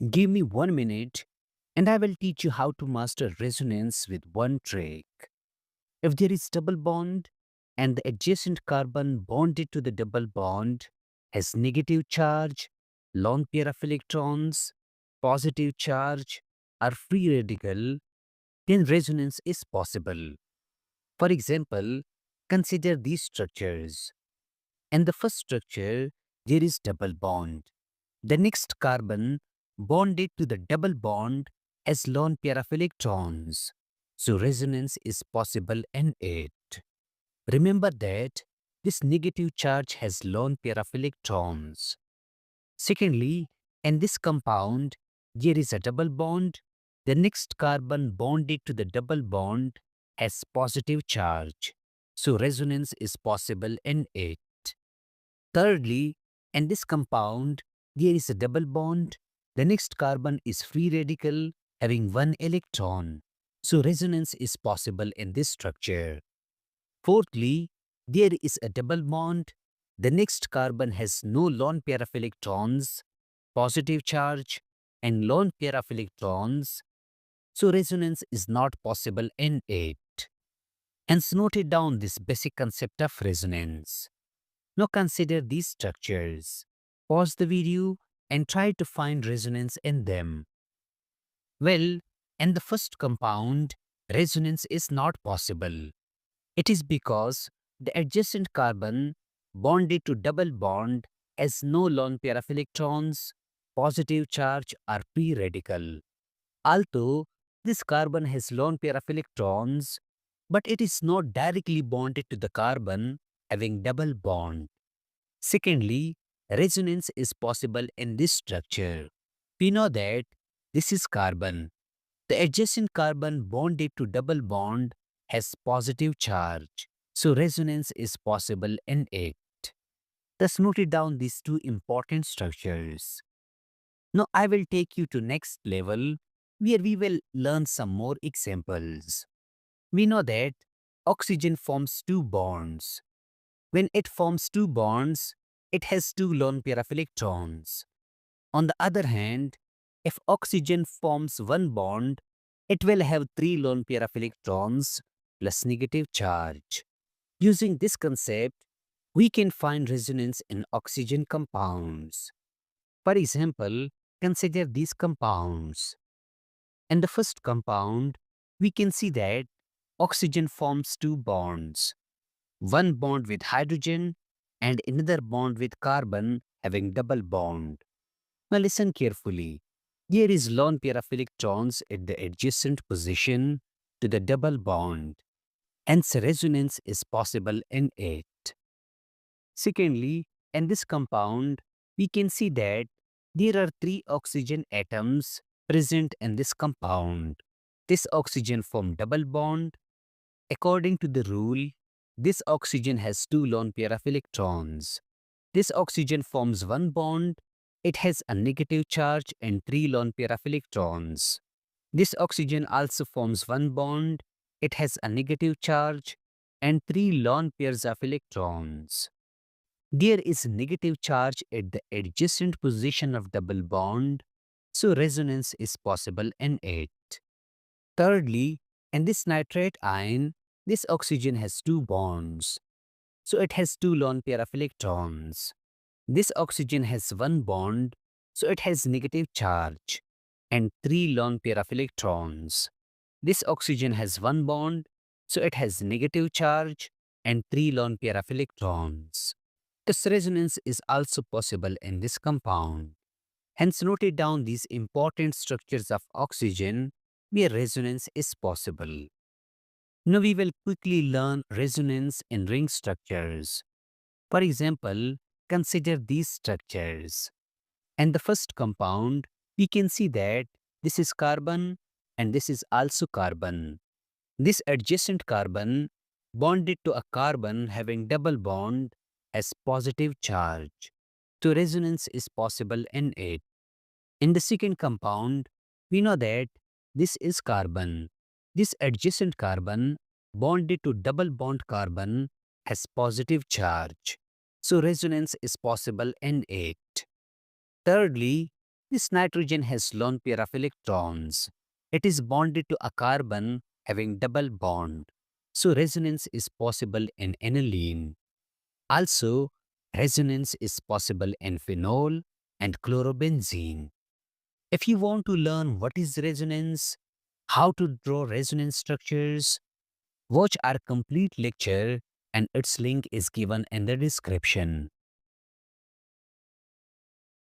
Give me 1 minute and I will teach you how to master resonance with one trick. If there is double bond and the adjacent carbon bonded to the double bond has negative charge, lone pair of electrons, positive charge, or free radical, then resonance is possible. For example, consider these structures. In the first structure, there is double bond. The next carbon bonded to the double bond has lone pair of electrons. So resonance is possible in it. Remember that this negative charge has lone pair of electrons. Secondly, in this compound, there is a double bond. The next carbon bonded to the double bond has positive charge. So resonance is possible in it. Thirdly, in this compound, there is a double bond. The next carbon is free radical having one electron. So resonance is possible in this structure. Fourthly, there is a double bond. The next carbon has no lone pair of electrons, positive charge, and lone pair of electrons. So resonance is not possible in it. Hence noted down this basic concept of resonance. Now consider these structures. Pause the video and try to find resonance in them. Well, in the first compound, resonance is not possible. It is because the adjacent carbon bonded to double bond has no lone pair of electrons, positive charge or free radical. Although this carbon has lone pair of electrons, but it is not directly bonded to the carbon having double bond. Secondly, resonance is possible in this structure. We know that this is carbon. The adjacent carbon bonded to double bond has positive charge, so resonance is possible in it. Thus noted down these two important structures. Now I will take you to next level where we will learn some more examples. We know that oxygen forms two bonds. When it forms two bonds, it has two lone pair of electrons. On the other hand, if oxygen forms one bond, it will have three lone pair of electrons plus negative charge. Using this concept, we can find resonance in oxygen compounds. For example, consider these compounds. In the first compound, we can see that oxygen forms two bonds. One bond with hydrogen and another bond with carbon having double bond. Now listen carefully. Here is lone pair of electrons at the adjacent position to the double bond. Hence resonance is possible in it. Secondly, in this compound, we can see that there are three oxygen atoms present in this compound. This oxygen form double bond. According to the rule, this oxygen has two lone pair of electrons. This oxygen forms one bond. It has a negative charge and three lone pair of electrons. This oxygen also forms one bond. It has a negative charge and three lone pairs of electrons. There is negative charge at the adjacent position of double bond, so resonance is possible in it. Thirdly, in this nitrate ion, this oxygen has two bonds, so it has two lone pair of electrons. This oxygen has one bond, so it has negative charge and three lone pair of electrons. This oxygen has one bond, so it has negative charge and three lone pair of electrons. This resonance is also possible in this compound. Hence noted down these important structures of oxygen where resonance is possible. Now we will quickly learn resonance in ring structures. For example, consider these structures. In the first compound, we can see that this is carbon and this is also carbon. This adjacent carbon bonded to a carbon having double bond has positive charge. So resonance is possible in it. In the second compound, we know that this is carbon. This adjacent carbon bonded to double bond carbon has positive charge. So resonance is possible in it. Thirdly, This nitrogen has lone pair of electrons. It is bonded to a carbon having double bond. So resonance is possible in aniline. Also, resonance is possible in phenol and chlorobenzene. If you want to learn what is resonance, how to draw resonance structures, watch our complete lecture and its link is given in the description.